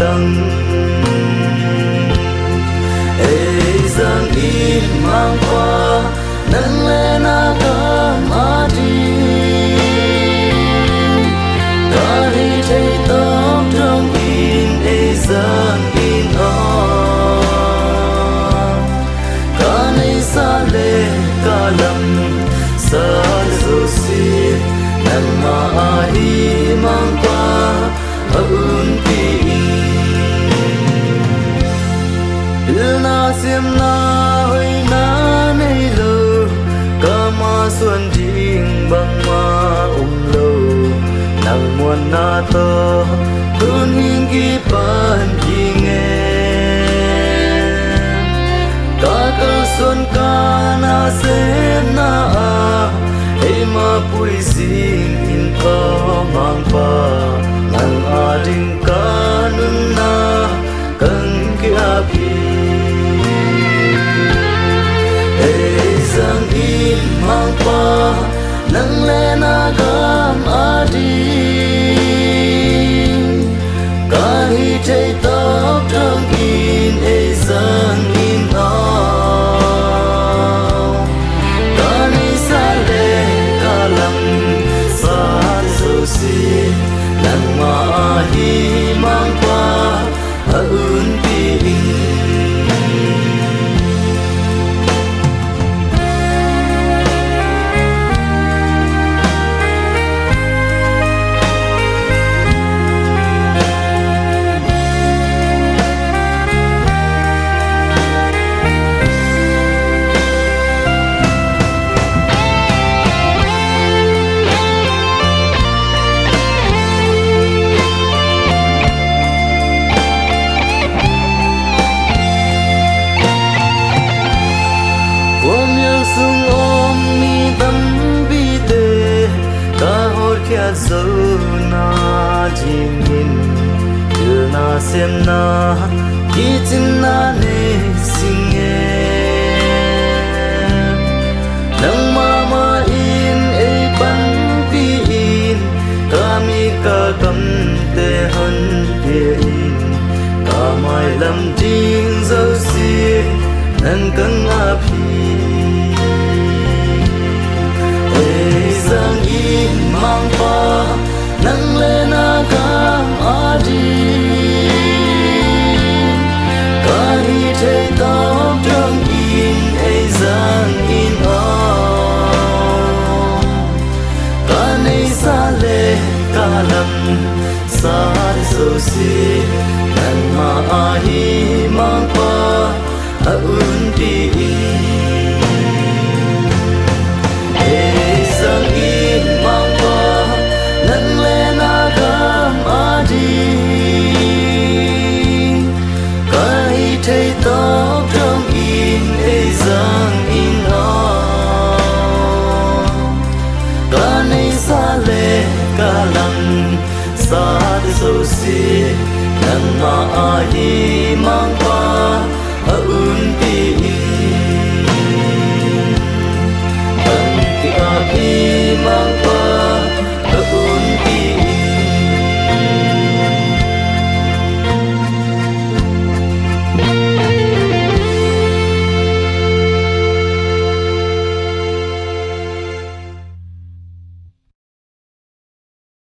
tăng giang in mang qua nâng lên cam a đi ta đi thấy tóc trong in giang in ca này xa lệ ca lầm xa dấu xì nâng mà hi mang qua ơn kỳ na xiêm na hơi na nay lơ kama xuân đình bằng ma lâu nang muôn na to tuôn hình kỳ pan kỳ nghe cả cơ xuân ca na xem na ai mà bụi xinh in có mang pa nang ading ca nun na cần kia pi giang in mang pa nâng lên cam a đi ca hi thấy tóc trong in giang in ca ni xa lệ ca lầm xa dấu xì nang ma hi mang qua ơn pi dấu na jingin yêu na xem na kitin na ne singe nang mama in ban pi in kami ka kam te han pe in kamai lam jing dấu si nang kang a pi giang in mang pa nâng lên cam a đi ca hi thấy tóc trong in giang in ca này xa lệ ca lầm xa dấu xì nâng mà hi mang pa ơn đi giang in mang qua nâng lên cam a đi ca hi thấy tóc trong in giang in ca này xa lệ ca lầm xa dấu xì nâng mà hi